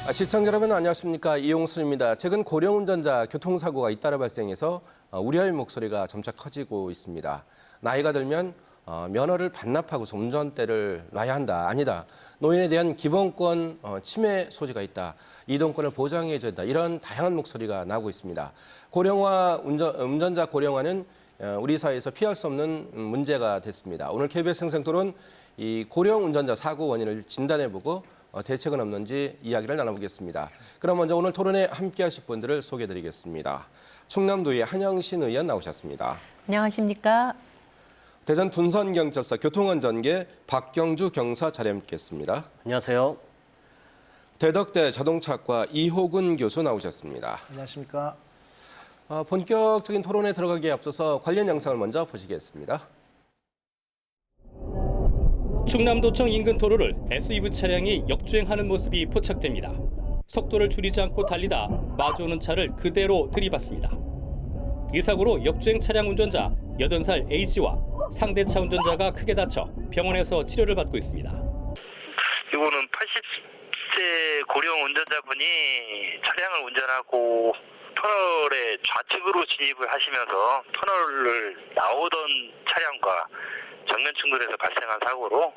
시청자 여러분 안녕하십니까, 이용순입니다. 최근 고령 운전자 교통사고가 잇따라 발생해서 우려의 목소리가 점차 커지고 있습니다. 나이가 들면 면허를 반납하고서 운전대를 놔야 한다, 아니다. 노인에 대한 기본권 침해 소지가 있다. 이동권을 보장해줘야 된다. 이런 다양한 목소리가 나오고 있습니다. 고령화, 운전자 고령화는 우리 사회에서 피할 수 없는 문제가 됐습니다. 오늘 KBS 생생토론 이 고령 운전자 사고 원인을 진단해보고 대책은 없는지 이야기를 나눠보겠습니다. 그럼 먼저 오늘 토론에 함께하실 분들을 소개해드리겠습니다. 충남도의 한영신 의원 나오셨습니다. 안녕하십니까? 대전 둔선경찰서 교통안전계 박경주 경사 자리에 함께했습니다. 안녕하세요. 대덕대 자동차과 이호근 교수 나오셨습니다. 안녕하십니까? 본격적인 토론에 들어가기에 앞서서 관련 영상을 먼저 보시겠습니다. 충남도청 인근 도로를 SUV 차량이 역주행하는 모습이 포착됩니다. 속도를 줄이지 않고 달리다 마주오는 차를 그대로 들이받습니다. 이 사고로 역주행 차량 운전자 80살 A씨와 상대 차 운전자가 크게 다쳐 병원에서 치료를 받고 있습니다. 이거는 80세 고령 운전자분이 차량을 운전하고 터널에 좌측으로 진입을 하시면서 터널을 나오던 차량과 정면 충돌해서 발생한 사고로,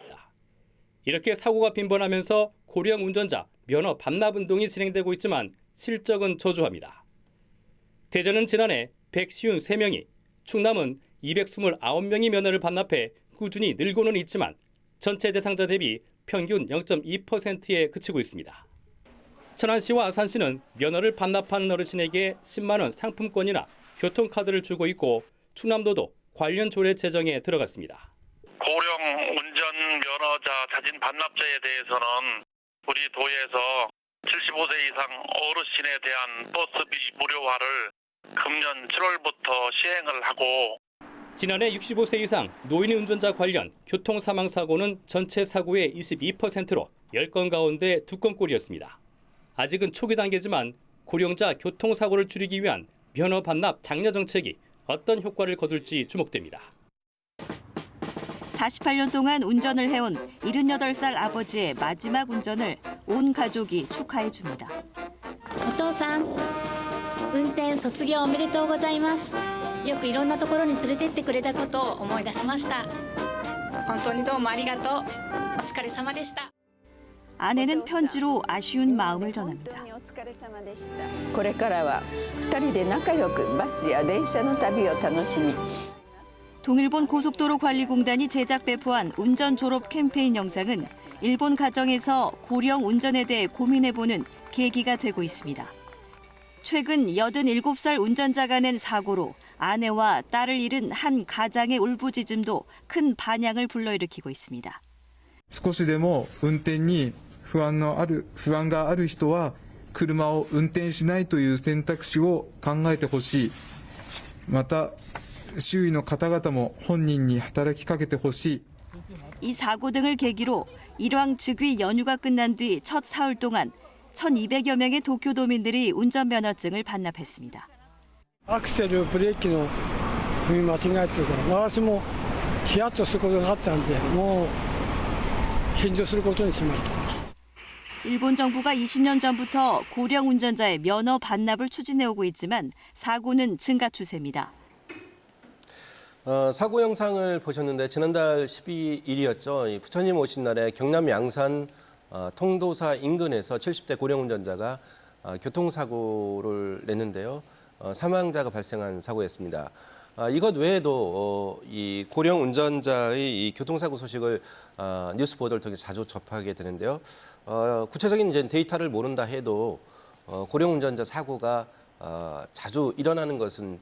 이렇게 사고가 빈번하면서 고령 운전자 면허 반납 운동이 진행되고 있지만 실적은 저조합니다. 대전은 지난해 153명이, 충남은 229명이 면허를 반납해 꾸준히 늘고는 있지만 전체 대상자 대비 평균 0.2%에 그치고 있습니다. 천안시와 아산시는 면허를 반납하는 어르신에게 10만 원 상품권이나 교통카드를 주고 있고, 충남도도 관련 조례 제정에 들어갔습니다. 고령 운전 면허자 사진 반납자에 대해서는 우리 도에서 75세 이상 어르신에 대한 버스비 무료화를 금년 7월부터 시행을 하고, 지난해 65세 이상 노인 운전자 관련 교통사망사고는 전체 사고의 22%로 10건 가운데 2건꼴이었습니다. 아직은 초기 단계지만 고령자 교통사고를 줄이기 위한 면허 반납 장려 정책이 어떤 효과를 거둘지 주목됩니다. 48년 동안 운전을 해온 78살 아버지의 마지막 운전을 온 가족이 축하해 줍니다. お父さん、運転卒業おめでとうございます。よくいろんなところに連れてってくれたことを思い出しました。本当にどうもありがとう。お疲れ様でした。 아내는 편지로 아쉬운 마음을 전합니다. これからは2人で仲良くバスや電車の旅を楽しみ 동일본 고속도로관리공단이 제작 배포한 운전 졸업 캠페인 영상은 일본 가정에서 고령 운전에 대해 고민해보는 계기가 되고 있습니다. 최근 87살 운전자가 낸 사고로 아내와 딸을 잃은 한 가장의 울부짖음도 큰 반향을 불러일으키고 있습니다. 少しでも運転に不安がある人は車を運転しないという選択肢を考えてほしい。また周囲の方々も本人に働きかけてほしい。 이 사고 등을 계기로 일왕 즉위 연휴가 끝난 뒤 첫 사흘 동안 1,200여 명의 도쿄도민들이 운전면허증을 반납했습니다. アクセル、ブレーキの踏み間違いというか、私もヒヤッとすることがあったんで、もう返上することにしました。 일본 정부가 20년 전부터 고령 운전자의 면허 반납을 추진해오고 있지만 사고는 증가 추세입니다. 사고 영상을 보셨는데 지난달 12일이었죠. 부처님 오신 날에 경남 양산 통도사 인근에서 70대 고령 운전자가 교통사고를 냈는데요. 사망자가 발생한 사고였습니다. 이것 외에도 이 고령 운전자의 이 교통사고 소식을 뉴스 보도를 통해 자주 접하게 되는데요. 구체적인 이제 데이터를 모른다 해도 고령 운전자 사고가 자주 일어나는 것은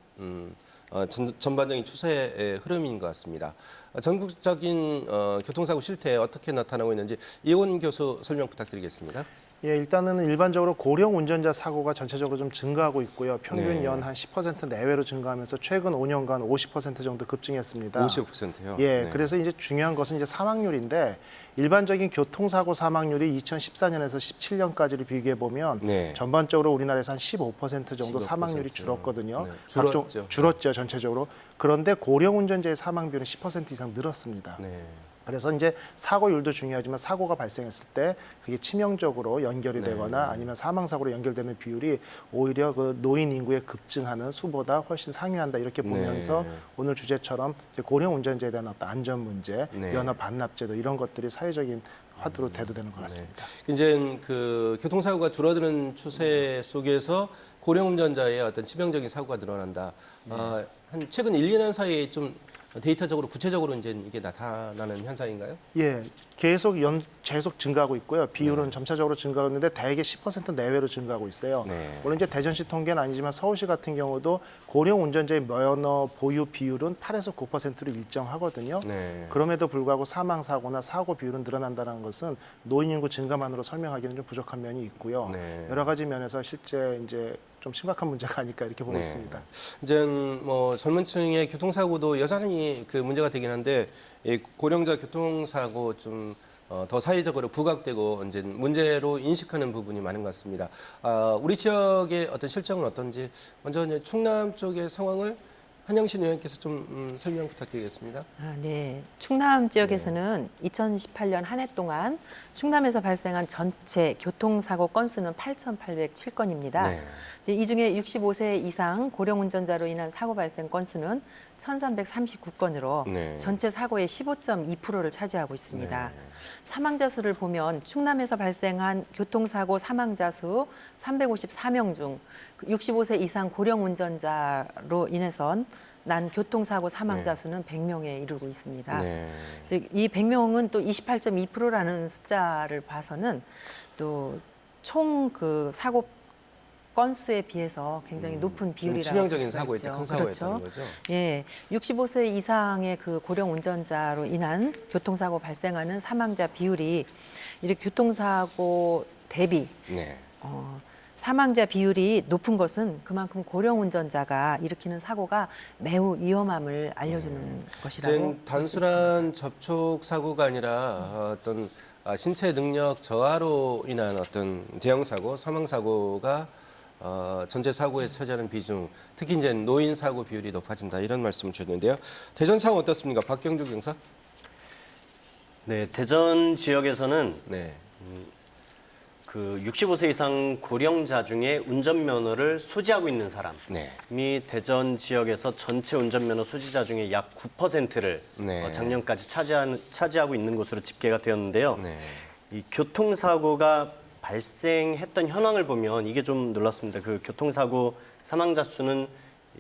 전반적인 추세의 흐름인 것 같습니다. 전국적인 교통사고 실태에 어떻게 나타나고 있는지 이호근 교수 설명 부탁드리겠습니다. 예, 일단은 일반적으로 고령 운전자 사고가 전체적으로 좀 증가하고 있고요. 평균 네. 연 한 10% 내외로 증가하면서 최근 5년간 50% 정도 급증했습니다. 50%요? 예, 네. 그래서 이제 중요한 것은 이제 사망률인데 일반적인 교통사고 사망률이 2014년에서 17년까지를 비교해 보면 네. 전반적으로 우리나라에서 한 15% 정도 15%. 사망률이 줄었거든요. 네, 줄었죠. 줄었죠, 전체적으로. 그런데 고령 운전자의 사망 비율은 10% 이상 늘었습니다. 네. 그래서 이제 사고율도 중요하지만 사고가 발생했을 때 그게 치명적으로 연결이 되거나 아니면 사망사고로 연결되는 비율이 오히려 그 노인 인구의 급증하는 수보다 훨씬 상회한다 이렇게 보면서 오늘 주제처럼 이제 고령 운전자에 대한 어떤 안전 문제, 면허 반납제도 이런 것들이 사회적인 화두로 대두되는 것 같습니다. 이제 그 교통사고가 줄어드는 추세 속에서 고령 운전자의 어떤 치명적인 사고가 늘어난다. 한 최근 1, 2년 사이에 좀 데이터적으로 구체적으로 이제 이게 나타나는 현상인가요? 예, 계속 증가하고 있고요. 비율은 점차적으로 증가하고 있는데 대개 10% 내외로 증가하고 있어요. 물론 이제 대전시 통계는 아니지만 서울시 같은 경우도 고령 운전자의 면허 보유 비율은 8에서 9%로 일정하거든요. 그럼에도 불구하고 사망 사고나 사고 비율은 늘어난다는 것은 노인 인구 증가만으로 설명하기는 좀 부족한 면이 있고요. 여러 가지 면에서 실제 이제 좀 심각한 문제가 아닐까 이렇게 보고 있습니다. 이제 뭐 젊은층의 교통사고도 여전히 그 문제가 되긴 한데 이 고령자 교통사고 좀 더 사회적으로 부각되고 이제 문제로 인식하는 부분이 많은 것 같습니다. 우리 지역의 어떤 실정은 어떤지 먼저 이제 충남 쪽의 상황을 한영신 의원께서 좀 설명 부탁드리겠습니다. 네. 충남 지역에서는 2018년 한 해 동안 충남에서 발생한 전체 교통사고 건수는 8,807건입니다. 이 중에 65세 이상 고령 운전자로 인한 사고 발생 건수는 1,339건으로 전체 사고의 15.2%를 차지하고 있습니다. 사망자 수를 보면 충남에서 발생한 교통사고 사망자 수 354명 중 65세 이상 고령 운전자로 인해선 난 교통사고 사망자 수는 100명에 이르고 있습니다. 즉, 이 100명은 또 28.2%라는 숫자를 봐서는 또 총 그 사고 건수에 비해서 굉장히 높은 비율이라고 치명적인 볼 수가 사고였다, 있죠. 큰 사고였다는 거죠. 예, 65세 이상의 그 고령 운전자로 인한 교통사고 발생하는 사망자 비율이 이렇게 교통사고 대비 사망자 비율이 높은 것은 그만큼 고령 운전자가 일으키는 사고가 매우 위험함을 알려주는 것이라고 단순한 접촉 사고가 아니라 어떤 신체 능력 저하로 인한 어떤 대형 사고, 사망 사고가 전체 사고에 차지하는 비중, 특히 이제 노인 사고 비율이 높아진다 이런 말씀을 주셨는데요. 대전 상황 어떻습니까, 박경주 경사? 네, 대전 지역에서는 그 65세 이상 고령자 중에 운전면허를 소지하고 있는 사람이 대전 지역에서 전체 운전면허 소지자 중에 약 9%를 작년까지 차지하고 있는 것으로 집계가 되었는데요. 이 교통사고가 발생했던 현황을 보면 이게 좀 놀랍습니다. 그 교통사고 사망자 수는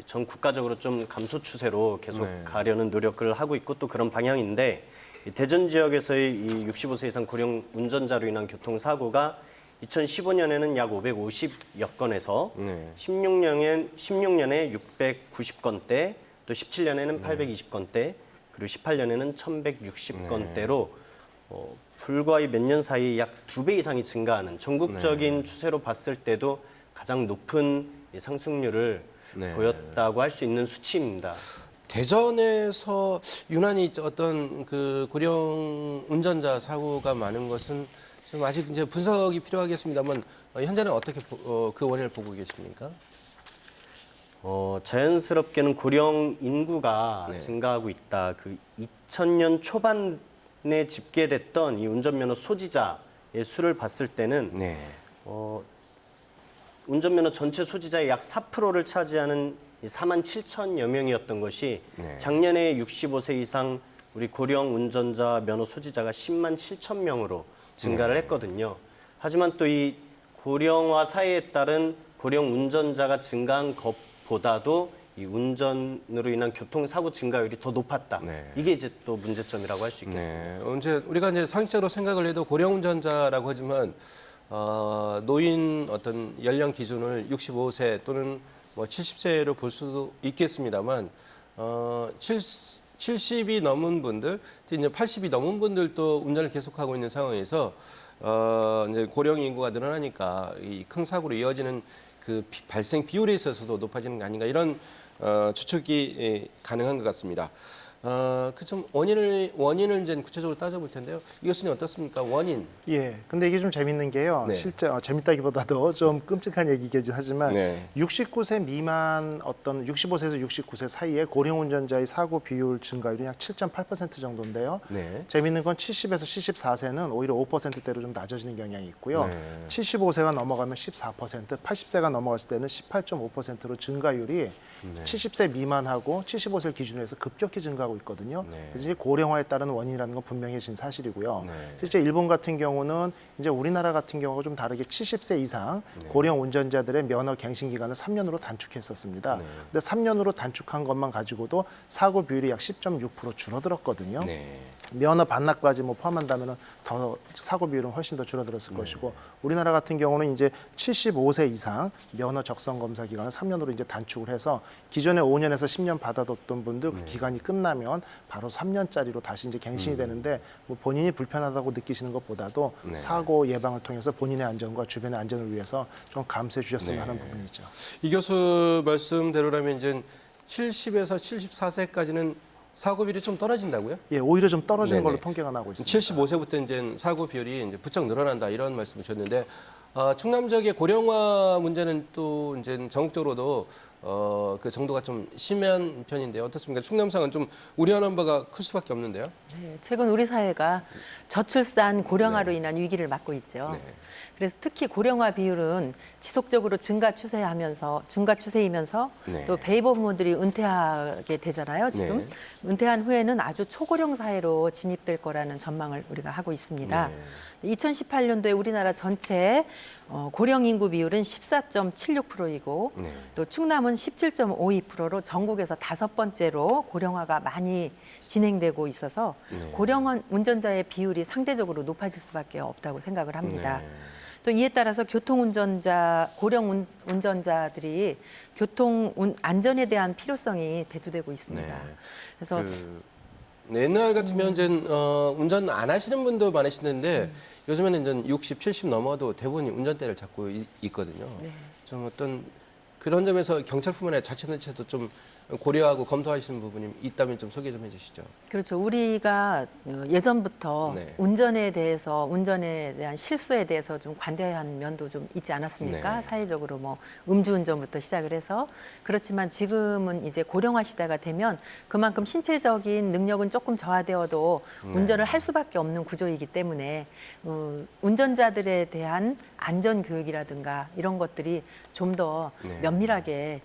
전 국가적으로 좀 감소 추세로 계속 가려는 노력을 하고 있고 또 그런 방향인데 대전 지역에서의 이 65세 이상 고령 운전자로 인한 교통사고가 2015년에는 약 550여 건에서 16년에 690건대, 또 17년에는 820건대, 그리고 18년에는 1160건대로 불과 몇 년 사이에 약 2배 이상이 증가하는 전국적인 추세로 봤을 때도 가장 높은 상승률을 보였다고 할 수 있는 수치입니다. 대전에서 유난히 어떤 그 고령 운전자 사고가 많은 것은 좀 아직 이제 분석이 필요하겠습니다만 현재는 어떻게 그 원인을 보고 계십니까? 자연스럽게는 고령 인구가 증가하고 있다. 그 2000년 초반에 집계됐던 이 운전면허 소지자의 수를 봤을 때는 운전면허 전체 소지자의 약 4%를 차지하는 47,000여 명이었던 것이 작년에 65세 이상 우리 고령 운전자 면허 소지자가 10만 7천 명으로 증가를 했거든요. 하지만 또 이 고령화 사회에 따른 고령 운전자가 증가한 것보다도 이 운전으로 인한 교통사고 증가율이 더 높았다. 이게 이제 또 문제점이라고 할 수 있겠습니다. 이제 우리가 이제 상식적으로 생각을 해도 고령 운전자라고 하지만 노인 어떤 연령 기준을 65세 또는 뭐 70세로 볼 수도 있겠습니다만 70이 넘은 분들, 이제 80이 넘은 분들도 운전을 계속하고 있는 상황에서 이제 고령 인구가 늘어나니까 이 큰 사고로 이어지는 그 발생 비율에 있어서도 높아지는 게 아닌가 이런 추측이 가능한 것 같습니다. 그 좀 원인을 이제 구체적으로 따져볼 텐데요. 이 교수님 어떻습니까? 원인. 예. 근데 이게 좀 재밌는 게요. 네. 실제 재밌다기보다도 좀 끔찍한 얘기긴 하지만 네. 69세 미만 어떤 65세에서 69세 사이에 고령 운전자의 사고 비율 증가율이 약 7.8% 정도인데요. 네. 재밌는 건 70에서 74세는 오히려 5%대로 좀 낮아지는 경향이 있고요. 75세가 넘어가면 14%, 80세가 넘어갔을 때는 18.5%로 증가율이 70세 미만하고 75세를 기준으로 해서 급격히 증가하고 있거든요. 그래서 이제 고령화에 따른 원인이라는 건 분명해진 사실이고요. 실제 일본 같은 경우는 이제 우리나라 같은 경우가 좀 다르게 70세 이상 고령 운전자들의 면허 갱신 기간을 3년으로 단축했었습니다. 근데 3년으로 단축한 것만 가지고도 사고 비율이 약 10.6% 줄어들었거든요. 면허 반납까지 뭐 포함한다면은 더 사고 비율은 훨씬 더 줄어들었을 것이고 우리나라 같은 경우는 이제 75세 이상 면허 적성 검사 기간을 3년으로 이제 단축을 해서 기존에 5년에서 10년 받아뒀던 분들 그 기간이 끝나면 바로 3년짜리로 다시 이제 갱신이 되는데 뭐 본인이 불편하다고 느끼시는 것보다도 사고 예방을 통해서 본인의 안전과 주변의 안전을 위해서 좀 감수해 주셨으면 하는 부분이죠. 이 교수 말씀대로라면 이제 70에서 74세까지는 사고 비율이 좀 떨어진다고요? 예, 오히려 좀 떨어지는 네네. 걸로 통계가 나오고 있습니다. 75세부터 이제 사고 비율이 이제 부쩍 늘어난다 이런 말씀을 주셨는데 충남 지역의 고령화 문제는 또 이제 전국적으로도 그 정도가 좀 심한 편인데요. 어떻습니까? 충남상은 좀 우려하는 바가 클 수밖에 없는데요. 네, 최근 우리 사회가 저출산 고령화로 인한 위기를 맞고 있죠. 그래서 특히 고령화 비율은 지속적으로 증가 추세이면서 또 베이버 부모들이 은퇴하게 되잖아요. 지금 은퇴한 후에는 아주 초고령 사회로 진입될 거라는 전망을 우리가 하고 있습니다. 2018년도에 우리나라 전체 고령 인구 비율은 14.76%이고 또 충남은 17.52%로 전국에서 5번째로 고령화가 많이 진행되고 있어서 고령 운전자의 비율이 상대적으로 높아질 수밖에 없다고 생각을 합니다. 또 이에 따라서 고령 운전자들이 교통 안전에 대한 필요성이 대두되고 있습니다. 그래서 옛날 같으면 이제 운전 안 하시는 분도 많으시는데 요즘에는 이제 60, 70 넘어도 대부분이 운전대를 잡고 있거든요. 좀 어떤 그런 점에서 경찰뿐만 아니라 자치단체도 좀 고려하고 검토하시는 부분이 있다면 좀 소개 좀 해주시죠. 그렇죠. 우리가 예전부터 운전에 대한 실수에 대해서 좀 관대한 면도 좀 있지 않았습니까? 사회적으로 뭐 음주운전부터 시작을 해서 그렇지만 지금은 이제 고령화 시대가 되면 그만큼 신체적인 능력은 조금 저하되어도 운전을 할 수밖에 없는 구조이기 때문에 운전자들에 대한 안전 교육이라든가 이런 것들이 좀 더 면밀하게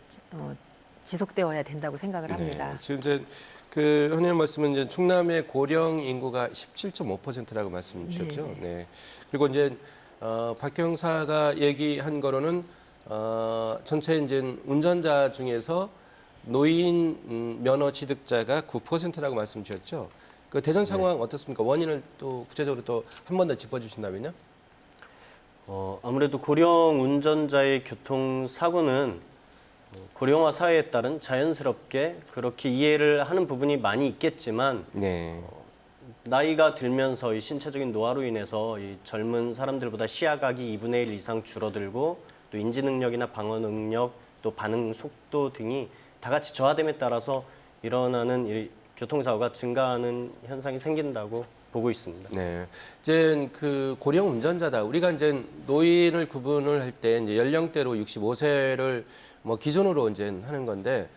지속되어야 된다고 생각을 합니다. 지금 이제 그 현님 말씀은 이제 충남의 고령 인구가 17.5%라고 말씀 주셨죠. 그리고 이제 박 형사가 얘기한 거로는 전체 이제 운전자 중에서 노인 면허 취득자가 9%라고 말씀 주셨죠. 그 대전 상황 어떻습니까? 원인을 또 구체적으로 또 한 번 더 짚어주신다면요. 아무래도 고령 운전자의 교통사고는 고령화 사회에 따른 자연스럽게 그렇게 이해를 하는 부분이 많이 있겠지만 나이가 들면서 이 신체적인 노화로 인해서 이 젊은 사람들보다 시야각이 2분의 1 이상 줄어들고 또 인지 능력이나 방어 능력 또 반응 속도 등이 다 같이 저하됨에 따라서 일어나는 이 교통사고가 증가하는 현상이 생긴다고 보고 있습니다. 이제 그 고령 운전자다. 우리가 이제 노인을 구분을 할 때 이제 연령대로 65세를 뭐 기준으로 이제 하는 건데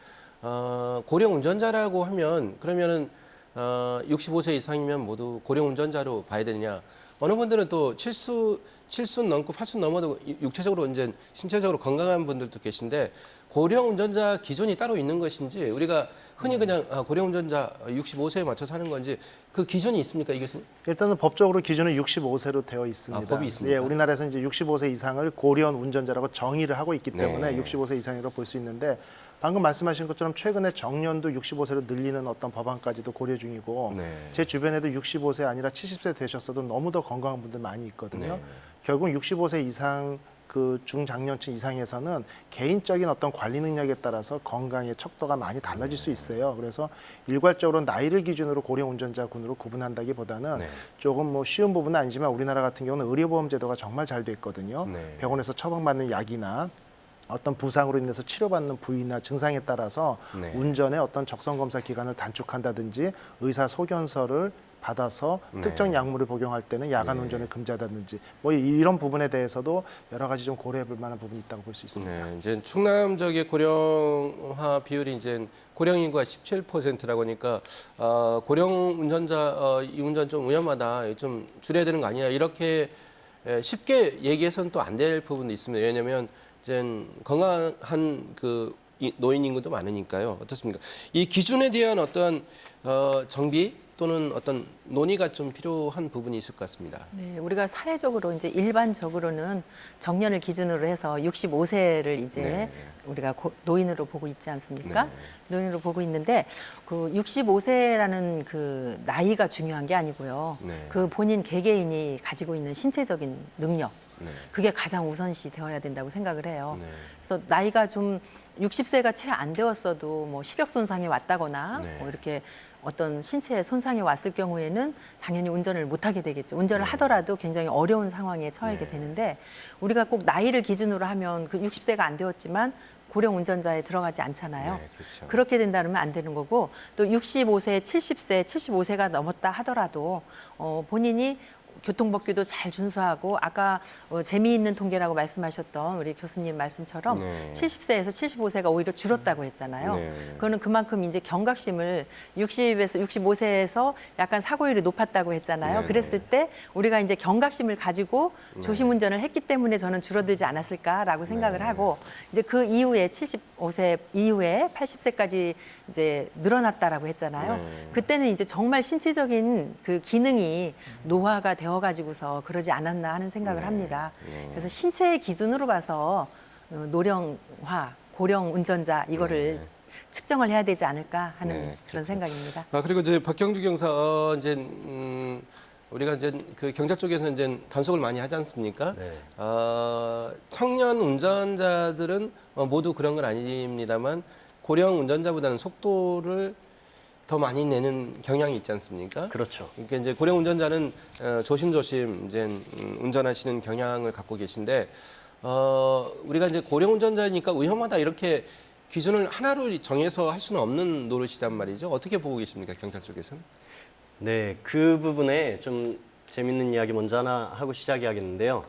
고령 운전자라고 하면 그러면은 65세 이상이면 모두 고령 운전자로 봐야 되느냐? 어느 분들은 또 7순 넘고 8순 넘어도 육체적으로 이제 신체적으로 건강한 분들도 계신데 고령 운전자 기준이 따로 있는 것인지 우리가 흔히 그냥 고령 운전자 65세에 맞춰서 하는 건지 그 기준이 있습니까, 이 교수님? 일단은 법적으로 기준은 65세로 되어 있습니다. 법이 있습니까? 예, 우리나라에서 이제 65세 이상을 고령 운전자라고 정의를 하고 있기 때문에 65세 이상이라고 볼 수 있는데 방금 말씀하신 것처럼 최근에 정년도 65세로 늘리는 어떤 법안까지도 고려 중이고 제 주변에도 65세 아니라 70세 되셨어도 너무 더 건강한 분들 많이 있거든요. 결국 65세 이상 그 중장년층 이상에서는 개인적인 어떤 관리 능력에 따라서 건강의 척도가 많이 달라질 수 있어요. 그래서 일괄적으로 나이를 기준으로 고령 운전자군으로 구분한다기보다는 조금 뭐 쉬운 부분은 아니지만 우리나라 같은 경우는 의료보험 제도가 정말 잘 돼 있거든요. 병원에서 처방받는 약이나 어떤 부상으로 인해서 치료받는 부위나 증상에 따라서 네. 운전의 어떤 적성 검사 기간을 단축한다든지 의사 소견서를 받아서 네. 특정 약물을 복용할 때는 야간 운전을 금지하다든지 뭐 이런 부분에 대해서도 여러 가지 좀 고려해볼 만한 부분이 있다고 볼 수 있습니다. 네, 이제 충남 지역의 고령화 비율이 이제 고령 인구가 17%라고 하니까 고령 운전자 이 운전 좀 위험하다, 좀 줄여야 되는 거 아니야 이렇게 쉽게 얘기해서는 또 안 될 부분도 있습니다. 왜냐하면 이제 건강한 그 노인 인구도 많으니까요. 어떻습니까? 이 기준에 대한 어떤 정비 또는 어떤 논의가 좀 필요한 부분이 있을 것 같습니다. 네, 우리가 사회적으로 이제 일반적으로는 정년을 기준으로 해서 65세를 이제 네. 우리가 노인으로 보고 있지 않습니까? 네. 노인으로 보고 있는데 그 65세라는 그 나이가 중요한 게 아니고요. 네. 그 본인 개개인이 가지고 있는 신체적인 능력, 네. 그게 가장 우선시 되어야 된다고 생각을 해요. 네. 그래서 나이가 좀 60세가 채 안 되었어도 뭐 시력 손상이 왔다거나 네. 뭐 이렇게 어떤 신체에 손상이 왔을 경우에는 당연히 운전을 못하게 되겠죠. 운전을 하더라도 굉장히 어려운 상황에 처하게 되는데 우리가 꼭 나이를 기준으로 하면 그 60세가 안 되었지만 고령 운전자에 들어가지 않잖아요. 네, 그렇죠. 그렇게 된다면 안 되는 거고 또 65세, 70세, 75세가 넘었다 하더라도 본인이 교통법규도 잘 준수하고 아까 재미있는 통계라고 말씀하셨던 우리 교수님 말씀처럼 네. 70세에서 75세가 오히려 줄었다고 했잖아요. 네. 그거는 그만큼 이제 경각심을 60에서 65세에서 약간 사고율이 높았다고 했잖아요. 네. 그랬을 때 우리가 이제 경각심을 가지고 조심 운전을 했기 때문에 저는 줄어들지 않았을까라고 생각을 하고 이제 그 이후에 75세 이후에 80세까지 이제 늘어났다라고 했잖아요. 네. 그때는 이제 정말 신체적인 그 기능이 노화가 되어가지고서 그러지 않았나 하는 생각을 합니다. 그래서 신체의 기준으로 봐서 노령화, 고령 운전자 이거를 측정을 해야 되지 않을까 하는 그런 생각입니다. 그리고 이제 박경주 경사 이제 우리가 이제 그 경찰 쪽에서는 이제 단속을 많이 하지 않습니까? 네. 청년 운전자들은 모두 그런 건 아닙니다만 고령 운전자보다는 속도를 더 많이 내는 경향이 있지 않습니까? 그렇죠. 그러니까 이제 고령 운전자는 조심조심 이제 운전하시는 경향을 갖고 계신데 우리가 이제 고령 운전자니까 위험하다 이렇게 기준을 하나로 정해서 할 수는 없는 노릇이란 말이죠. 어떻게 보고 계십니까, 경찰 쪽에서는? 네, 그 부분에 좀 재밌는 이야기 먼저 하나 하고 시작해야겠는데요.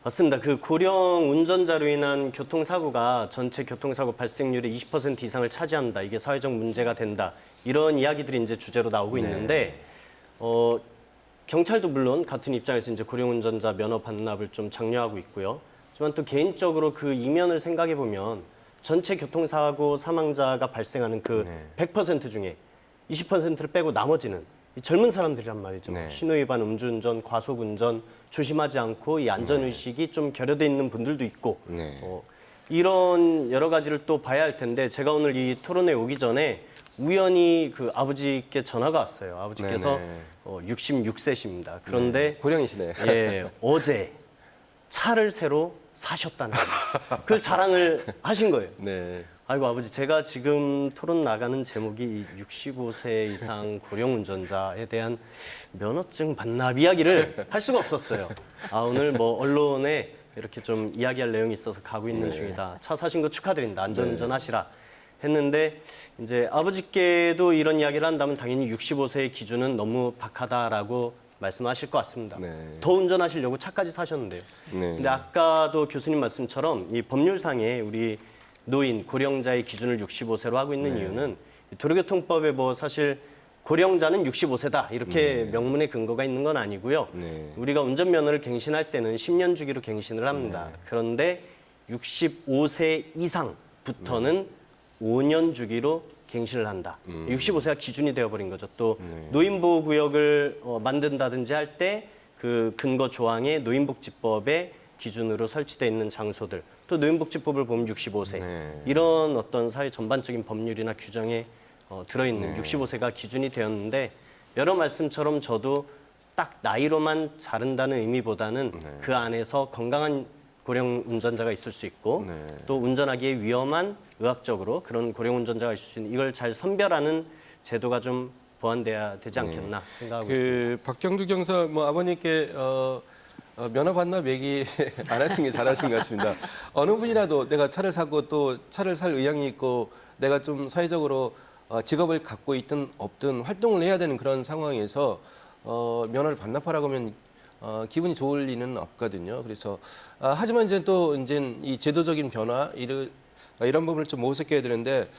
맞습니다. 그 고령 운전자로 인한 교통사고가 전체 교통사고 발생률의 20% 이상을 차지한다. 이게 사회적 문제가 된다. 이런 이야기들이 이제 주제로 나오고 있는데, 경찰도 물론 같은 입장에서 이제 고령 운전자 면허 반납을 좀 장려하고 있고요. 하지만 또 개인적으로 그 이면을 생각해 보면 전체 교통사고 사망자가 발생하는 그 100% 중에 20%를 빼고 나머지는 이 젊은 사람들이란 말이죠. 네. 신호위반, 음주운전, 과속운전 조심하지 않고 이 안전의식이 좀 결여돼 있는 분들도 있고 이런 여러 가지를 또 봐야 할 텐데 제가 오늘 이 토론회 오기 전에 우연히 그 아버지께 전화가 왔어요. 아버지께서 66세십니다. 그런데 고령이시네요. 예, 어제 차를 새로 사셨다는 거예요. 그걸 자랑을 하신 거예요. 네. 아이고 아버지 제가 지금 토론 나가는 제목이 65세 이상 고령 운전자에 대한 면허증 반납 이야기를 할 수가 없었어요. 오늘 뭐 언론에 이렇게 좀 이야기할 내용이 있어서 가고 있는 중이다. 차 사신 거 축하드린다. 안전운전 하시라. 했는데 이제 아버지께도 이런 이야기를 한다면 당연히 65세의 기준은 너무 박하다라고 말씀하실 것 같습니다. 더 운전하시려고 차까지 사셨는데요. 근데 아까도 교수님 말씀처럼 이 법률상에 우리 노인, 고령자의 기준을 65세로 하고 있는 이유는 도로교통법에 뭐 사실 고령자는 65세다 이렇게 명문의 근거가 있는 건 아니고요. 우리가 운전면허를 갱신할 때는 10년 주기로 갱신을 합니다. 그런데 65세 이상부터는 5년 주기로 갱신을 한다. 65세가 기준이 되어버린 거죠. 또 노인보호구역을 만든다든지 할 때 그 근거 조항에 노인복지법의 기준으로 설치되어 있는 장소들 또 노인복지법을 보면 65세 이런 어떤 사회 전반적인 법률이나 규정에 들어있는 65세가 기준이 되었는데 여러 말씀처럼 저도 딱 나이로만 자른다는 의미보다는 그 안에서 건강한 고령 운전자가 있을 수 있고 또 운전하기에 위험한 의학적으로 그런 고령 운전자가 있을 수 있는 이걸 잘 선별하는 제도가 좀 보완돼야 되지 않겠나 생각하고 있습니다. 박경주 경사 뭐 아버님께 면허 반납 얘기 안 하신 게 잘하신 것 같습니다. 어느 분이라도 내가 차를 사고 또 차를 살 의향이 있고 내가 좀 사회적으로 직업을 갖고 있든 없든 활동을 해야 되는 그런 상황에서 면허를 반납하라고 하면 기분이 좋을 리는 없거든요. 그래서 하지만 이제 또 이 제도적인 변화 이런 부분을 좀 모색해야 되는데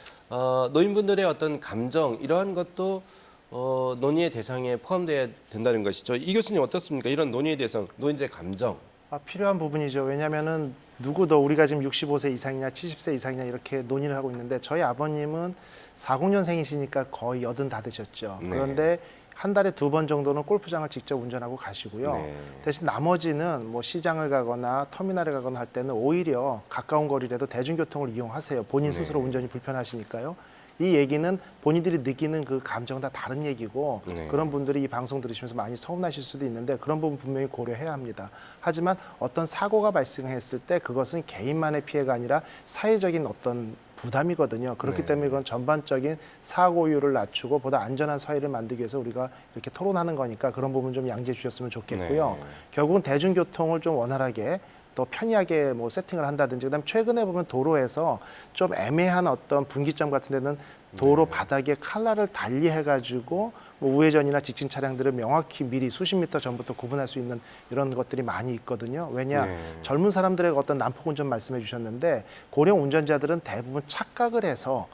노인분들의 어떤 감정 이러한 것도 논의의 대상에 포함돼야 된다는 것이죠. 이 교수님 어떻습니까? 이런 논의의 대상, 노인들의 감정. 필요한 부분이죠. 왜냐하면은 누구도 우리가 지금 65세 이상이냐 70세 이상이냐 이렇게 논의를 하고 있는데 저희 아버님은 40년생이시니까 거의 80 다 되셨죠. 네. 그런데 한 달에 2번 정도는 골프장을 직접 운전하고 가시고요. 네. 대신 나머지는 뭐 시장을 가거나 터미널에 가거나 할 때는 오히려 가까운 거리라도 대중교통을 이용하세요. 본인 스스로 운전이 불편하시니까요. 이 얘기는 본인들이 느끼는 그 감정은 다 다른 얘기고 그런 분들이 이 방송 들으시면서 많이 서운하실 수도 있는데 그런 부분 분명히 고려해야 합니다. 하지만 어떤 사고가 발생했을 때 그것은 개인만의 피해가 아니라 사회적인 어떤 부담이거든요. 그렇기 때문에 이건 전반적인 사고율을 낮추고 보다 안전한 사회를 만들기 위해서 우리가 이렇게 토론하는 거니까 그런 부분 좀 양지해 주셨으면 좋겠고요. 결국은 대중교통을 좀 원활하게 또 편리하게 뭐 세팅을 한다든지 그다음에 최근에 보면 도로에서 좀 애매한 어떤 분기점 같은 데는 도로 바닥에 칼날을 달리해가지고 뭐 우회전이나 직진 차량들을 명확히 미리 수십 미터 전부터 구분할 수 있는 이런 것들이 많이 있거든요. 왜냐 젊은 사람들의 어떤 난폭 운전 말씀해 주셨는데 고령 운전자들은 대부분 착각을 해서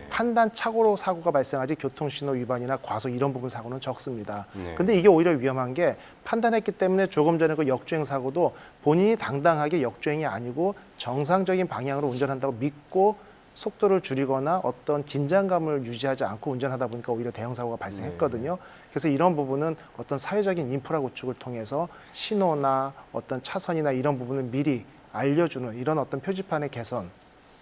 판단 착오로 사고가 발생하지 교통신호 위반이나 과속 이런 부분 사고는 적습니다. 근데 이게 오히려 위험한 게 판단했기 때문에 조금 전에 그 역주행 사고도 본인이 당당하게 역주행이 아니고 정상적인 방향으로 운전한다고 믿고 속도를 줄이거나 어떤 긴장감을 유지하지 않고 운전하다 보니까 오히려 대형 사고가 발생했거든요. 그래서 이런 부분은 어떤 사회적인 인프라 구축을 통해서 신호나 어떤 차선이나 이런 부분을 미리 알려주는 이런 어떤 표지판의 개선,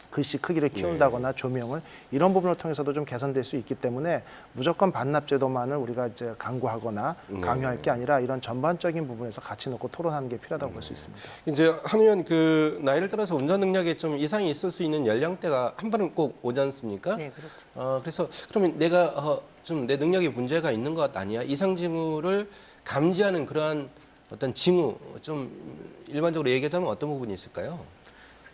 글씨 크기를 키운다거나 조명을 이런 부분을 통해서도 좀 개선될 수 있기 때문에 무조건 반납제도만을 우리가 이제 강구하거나 강요할 게 아니라 이런 전반적인 부분에서 같이 놓고 토론하는 게 필요하다고 볼 수 있습니다. 이제 한 의원 그 나이를 따라서 운전 능력에 좀 이상이 있을 수 있는 연령대가 한 번은 꼭 오지 않습니까? 네, 그렇죠. 그래서 그러면 내가 좀 내 능력에 문제가 있는 것 아니야? 이상 징후를 감지하는 그러한 어떤 징후 좀 일반적으로 얘기하자면 어떤 부분이 있을까요?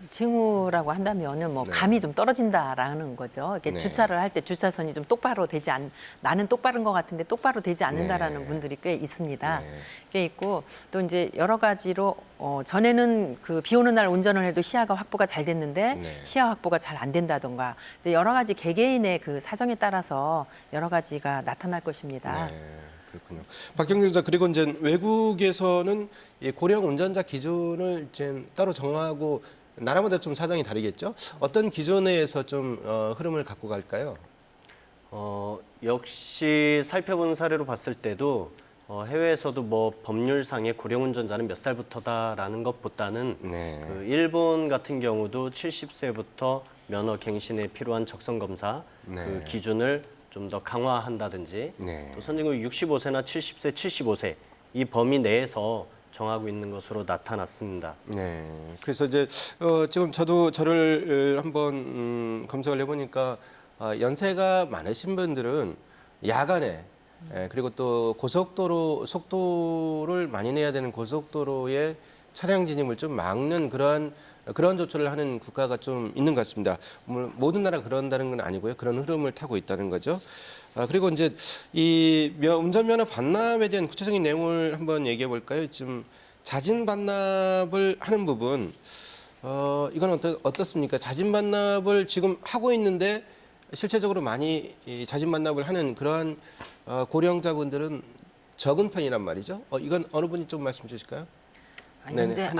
징후라고 한다면은 뭐 감이 좀 떨어진다라는 거죠. 이렇게 주차를 할 때 주차선이 좀 똑바로 되지 나는 똑바른 것 같은데 똑바로 되지 않는다라는 분들이 꽤 있습니다. 꽤 있고 또 이제 여러 가지로 전에는 그 비 오는 날 운전을 해도 시야가 확보가 잘 됐는데 시야 확보가 잘 안 된다던가 이제 여러 가지 개개인의 그 사정에 따라서 여러 가지가 나타날 것입니다. 그렇군요. 박경준 기자 그리고 이제 외국에서는 이 고령 운전자 기준을 이제 따로 정하고 나라마다 좀 사정이 다르겠죠? 어떤 기준에서 좀 흐름을 갖고 갈까요? 역시 살펴보는 사례로 봤을 때도 해외에서도 뭐 법률상의 고령 운전자는 몇 살부터다라는 것보다는 그 일본 같은 경우도 70세부터 면허 갱신에 필요한 적성 검사 그 기준을 좀 더 강화한다든지 또 선진국 65세나 70세, 75세 이 범위 내에서 정하고 있는 것으로 나타났습니다. 그래서 이제 지금 저도 저를 한번 검색을 해보니까 연세가 많으신 분들은 야간에 그리고 또 고속도로 속도를 많이 내야 되는 고속도로에 차량 진입을 좀 막는 그런 조처를 하는 국가가 좀 있는 것 같습니다. 모든 나라가 그런다는 건 아니고요. 그런 흐름을 타고 있다는 거죠. 그리고 이제 이 운전면허 반납에 대한 구체적인 내용을 한번 얘기해 볼까요? 지금 자진 반납을 하는 부분, 이건 어떻습니까? 자진 반납을 지금 하고 있는데 실제적으로 많이 이 자진 반납을 하는 그러한 고령자분들은 적은 편이란 말이죠. 이건 어느 분이 좀 말씀 주실까요? 현재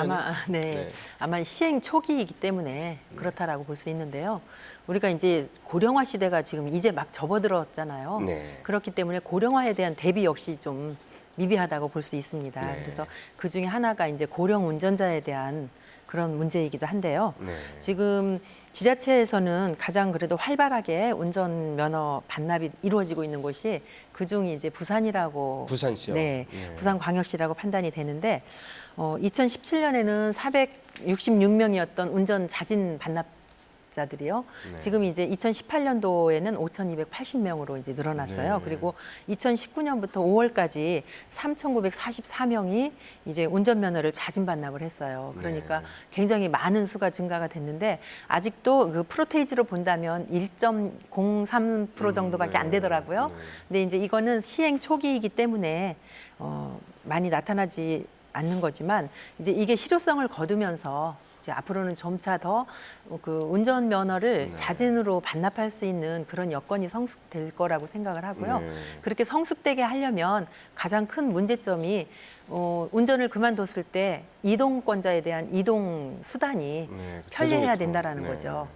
아마 시행 초기이기 때문에 그렇다라고 볼 수 있는데요. 우리가 이제 고령화 시대가 지금 이제 막 접어들었잖아요. 그렇기 때문에 고령화에 대한 대비 역시 좀 미비하다고 볼 수 있습니다. 그래서 그 중에 하나가 이제 고령 운전자에 대한 그런 문제이기도 한데요. 지금 지자체에서는 가장 그래도 활발하게 운전면허 반납이 이루어지고 있는 곳이 그중이 이제 부산이라고. 부산시요? 부산광역시라고 판단이 되는데 2017년에는 466명이었던 운전 자진 반납 자들이요. 네. 지금 이제 2018년도에는 5,280명으로 이제 늘어났어요. 네. 그리고 2019년부터 5월까지 3,944명이 이제 운전면허를 자진 반납을 했어요. 그러니까 네. 굉장히 많은 수가 증가가 됐는데 아직도 그 프로테이지로 본다면 1.03% 정도밖에 안 되더라고요. 근데 이제 이거는 시행 초기이기 때문에 많이 나타나지 않는 거지만 이제 이게 실효성을 거두면서 이제 앞으로는 점차 더 그 운전 면허를 자진으로 반납할 수 있는 그런 여건이 성숙될 거라고 생각을 하고요. 그렇게 성숙되게 하려면 가장 큰 문제점이 운전을 그만뒀을 때 이동권자에 대한 이동 수단이 편리해야 된다라는 거죠.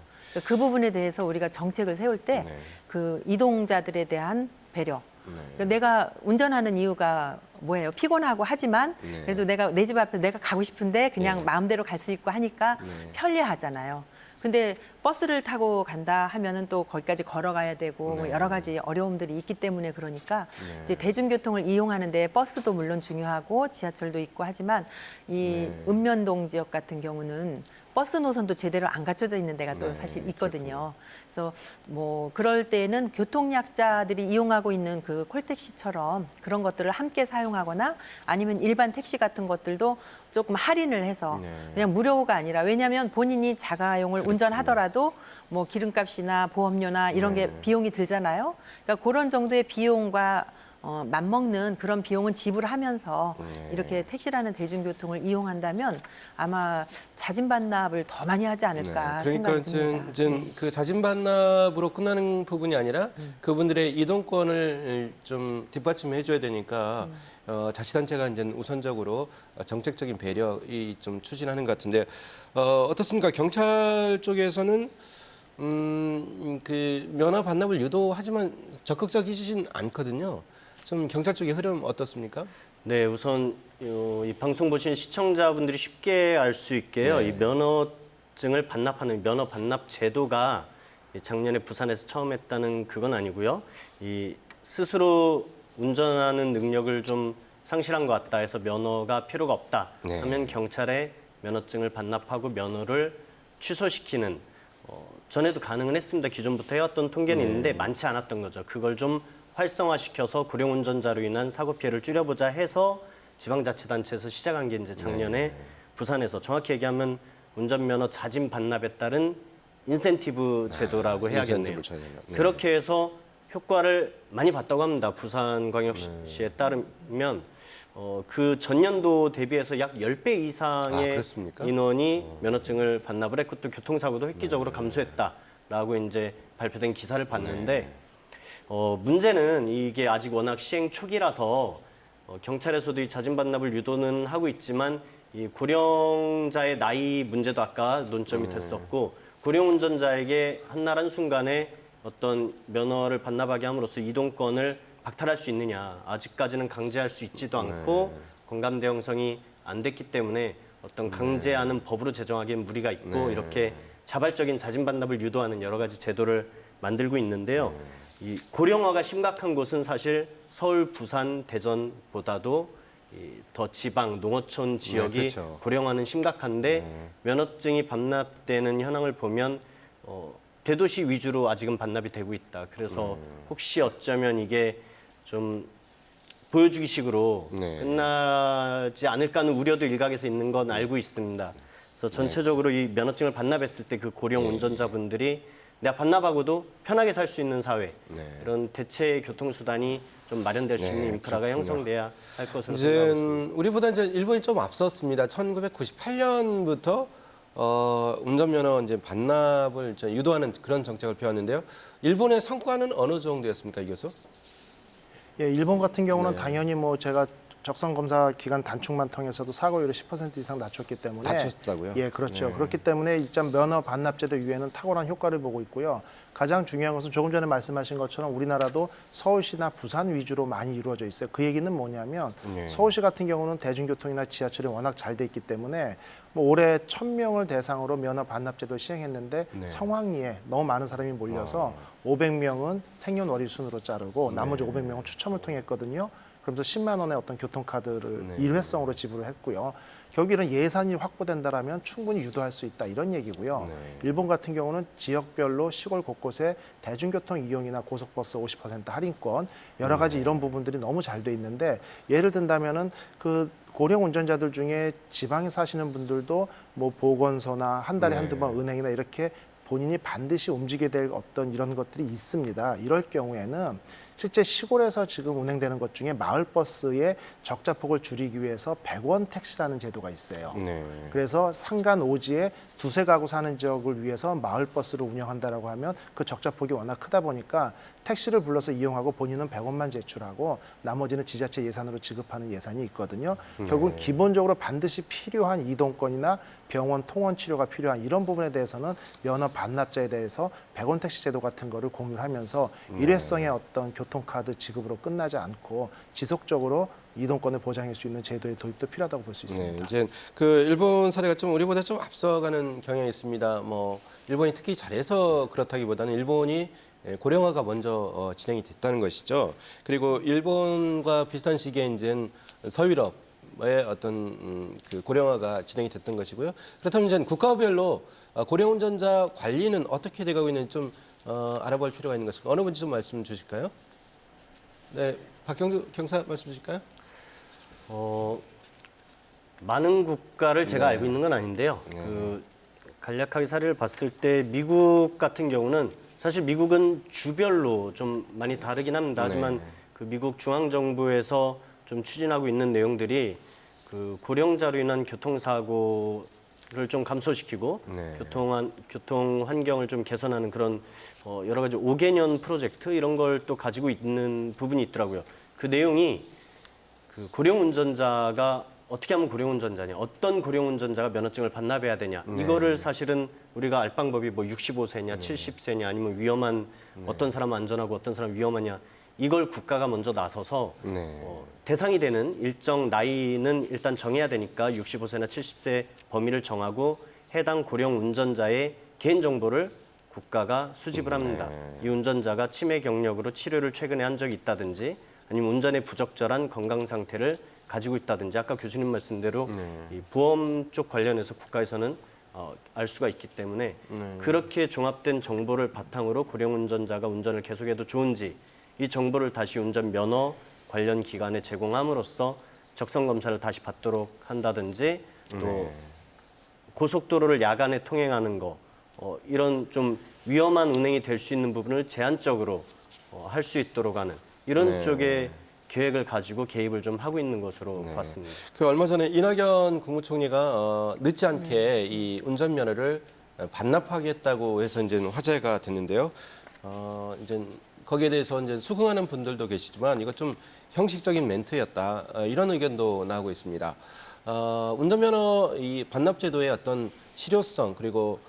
그 부분에 대해서 우리가 정책을 세울 때 그 이동자들에 대한 배려. 그러니까 내가 운전하는 이유가 뭐예요? 피곤하고 하지만 그래도 내가 내 집 앞에 내가 가고 싶은데 그냥 마음대로 갈 수 있고 하니까 편리하잖아요. 근데 버스를 타고 간다 하면은 또 거기까지 걸어가야 되고 뭐 여러 가지 어려움들이 있기 때문에 그러니까 이제 대중교통을 이용하는데 버스도 물론 중요하고 지하철도 있고 하지만 이 읍면동 지역 같은 경우는 버스 노선도 제대로 안 갖춰져 있는 데가 또 사실 있거든요. 그래서 뭐 그럴 때는 교통약자들이 이용하고 있는 그 콜택시처럼 그런 것들을 함께 사용하거나 아니면 일반 택시 같은 것들도 조금 할인을 해서 그냥 무료가 아니라 왜냐하면 본인이 자가용을 운전하더라도 뭐 기름값이나 보험료나 이런 게 비용이 들잖아요. 그러니까 그런 정도의 비용과 맞먹는 그런 비용은 지불하면서 이렇게 택시라는 대중교통을 이용한다면 아마 자진 반납을 더 많이 하지 않을까 생각이 듭니다. 그러니까 그 자진 반납으로 끝나는 부분이 아니라 그분들의 이동권을 좀 뒷받침해 줘야 되니까 자치단체가 이제 우선적으로 정책적인 배려 좀 추진하는 것 같은데 어떻습니까? 경찰 쪽에서는 그 면허 반납을 유도하지만 적극적이시진 않거든요. 좀 경찰 쪽의 흐름 어떻습니까? 네, 우선 이 방송 보신 시청자분들이 쉽게 알 수 있게요. 이 면허증을 반납하는 면허 반납 제도가 작년에 부산에서 처음 했다는 그건 아니고요. 이 스스로 운전하는 능력을 좀 상실한 것 같다 해서 면허가 필요가 없다 하면 경찰에 면허증을 반납하고 면허를 취소시키는 전에도 가능은 했습니다. 기존부터 해왔던 통계는 있는데 많지 않았던 거죠. 그걸 좀 활성화시켜서 고령 운전자로 인한 사고 피해를 줄여보자 해서 지방자치단체에서 시작한 게 이제 작년에 부산에서 정확히 얘기하면 운전면허 자진 반납에 따른 인센티브 제도라고 해야겠네요. 그렇게 해서 효과를 많이 봤다고 합니다. 부산광역시에 따르면 그 전년도 대비해서 약 10배 이상의 인원이 면허증을 반납을 했고 또 교통사고도 획기적으로 감소했다라고 이제 발표된 기사를 봤는데 문제는 이게 아직 워낙 시행 초기라서 경찰에서도 이 자진 반납을 유도는 하고 있지만 이 고령자의 나이 문제도 아까 논점이 됐었고 고령 운전자에게 한날 한순간에 어떤 면허를 반납하게 함으로써 이동권을 박탈할 수 있느냐 아직까지는 강제할 수 있지도 않고 공감대 형성이 안 됐기 때문에 어떤 강제하는 법으로 제정하기엔 무리가 있고 이렇게 자발적인 자진 반납을 유도하는 여러 가지 제도를 만들고 있는데요. 이 고령화가 심각한 곳은 사실 서울, 부산, 대전보다도 더 지방, 농어촌 지역이 고령화는 심각한데 면허증이 반납되는 현황을 보면 대도시 위주로 아직은 반납이 되고 있다. 그래서 혹시 어쩌면 이게 좀 보여주기식으로 끝나지 않을까 하는 우려도 일각에서 있는 건 알고 있습니다. 그래서 전체적으로 이 면허증을 반납했을 때 그 고령 운전자분들이 내가 반납하고도 편하게 살 수 있는 사회 이런 대체 교통수단이 좀 마련될 수 있는 인프라가 형성돼야 할 것으로 생각하고 있습니다. 우리보다 이제 일본이 좀 앞섰습니다. 1998년부터 운전면허 이제 반납을 유도하는 그런 정책을 펴왔는데요. 일본의 성과는 어느 정도였습니까, 이 교수? 예, 일본 같은 경우는 당연히 뭐 제가 적성 검사 기간 단축만 통해서도 사고율을 10% 이상 낮췄기 때문에 낮췄다고요? 예, 그렇죠. 그렇기 때문에 일단 면허 반납제도 이후에는 탁월한 효과를 보고 있고요. 가장 중요한 것은 조금 전에 말씀하신 것처럼 우리나라도 서울시나 부산 위주로 많이 이루어져 있어요. 그 얘기는 뭐냐면 서울시 같은 경우는 대중교통이나 지하철이 워낙 잘 돼 있기 때문에 뭐 올해 1,000명을 대상으로 면허 반납제도를 시행했는데 성황리에 너무 많은 사람이 몰려서 500명은 생년월일 순으로 자르고 나머지 500명은 추첨을 통해 했거든요. 그러면서 10만 원의 어떤 교통카드를 일회성으로 지불을 했고요. 결국 이런 예산이 확보된다라면 충분히 유도할 수 있다 이런 얘기고요. 일본 같은 경우는 지역별로 시골 곳곳에 대중교통 이용이나 고속버스 50% 할인권 여러 가지 이런 부분들이 너무 잘 돼 있는데 예를 든다면은 그 고령 운전자들 중에 지방에 사시는 분들도 뭐 보건소나 한 달에 한두 번 은행이나 이렇게 본인이 반드시 움직여야 될 어떤 이런 것들이 있습니다. 이럴 경우에는 실제 시골에서 지금 운행되는 것 중에 마을버스의 적자폭을 줄이기 위해서 100원 택시라는 제도가 있어요. 그래서 상간 오지에 두세 가구 사는 지역을 위해서 마을버스를 운영한다라고 하면 그 적자폭이 워낙 크다 보니까 택시를 불러서 이용하고 본인은 100원만 제출하고 나머지는 지자체 예산으로 지급하는 예산이 있거든요. 결국 기본적으로 반드시 필요한 이동권이나 병원 통원 치료가 필요한 이런 부분에 대해서는 면허 반납자에 대해서 100원 택시 제도 같은 거를 공유를 하면서 일회성의 어떤 교통카드 지급으로 끝나지 않고 지속적으로 이동권을 보장할 수 있는 제도의 도입도 필요하다고 볼 수 있습니다. 이제 그 일본 사례가 좀 우리보다 좀 앞서가는 경향이 있습니다. 뭐 일본이 특히 잘해서 그렇다기보다는 일본이 고령화가 먼저 진행이 됐다는 것이죠. 그리고 일본과 비슷한 시기에 이제 서유럽의 어떤 그 고령화가 진행이 됐던 것이고요. 그렇다면 이제 국가별로 고령 운전자 관리는 어떻게 돼가고 있는지 좀 알아볼 필요가 있는 것 같습니다. 어느 분이 좀 말씀 주실까요? 네, 박경주 경사 말씀 주실까요? 많은 국가를 제가 알고 있는 건 아닌데요. 그 간략하게 사례를 봤을 때 미국 같은 경우는 사실 미국은 주별로 좀 많이 다르긴 합니다. 하지만 그 미국 중앙정부에서 좀 추진하고 있는 내용들이 그 고령자로 인한 교통사고를 좀 감소시키고 교통 환경을 좀 개선하는 그런 여러 가지 5개년 프로젝트 이런 걸 또 가지고 있는 부분이 있더라고요. 그 내용이 그 고령 운전자가 어떻게 하면 고령 운전자냐, 어떤 고령 운전자가 면허증을 반납해야 되냐, 이거를 사실은 우리가 알 방법이 뭐 65세냐, 70세냐, 아니면 위험한 어떤 사람은 안전하고 어떤 사람은 위험하냐, 이걸 국가가 먼저 나서서 대상이 되는 일정 나이는 일단 정해야 되니까 65세나 70세 범위를 정하고 해당 고령 운전자의 개인 정보를 국가가 수집을 합니다. 이 운전자가 치매 경력으로 치료를 최근에 한 적이 있다든지 아니면 운전에 부적절한 건강 상태를 가지고 있다든지 아까 교수님 말씀대로 이 보험 쪽 관련해서 국가에서는 알 수가 있기 때문에 그렇게 종합된 정보를 바탕으로 고령 운전자가 운전을 계속해도 좋은지 이 정보를 다시 운전 면허 관련 기관에 제공함으로써 적성 검사를 다시 받도록 한다든지 또 고속도로를 야간에 통행하는 거 이런 좀 위험한 운행이 될 수 있는 부분을 제한적으로 할 수 있도록 하는 이런 쪽에 계획을 가지고 개입을 좀 하고 있는 것으로 봤습니다. 그 얼마 전에 이낙연 국무총리가 늦지 않게 이 운전면허를 반납하겠다고 해서 이제 화제가 됐는데요. 이제 거기에 대해서 이제 수긍하는 분들도 계시지만 이거 좀 형식적인 멘트였다 이런 의견도 나오고 있습니다. 운전면허 이 반납제도의 어떤 실효성 그리고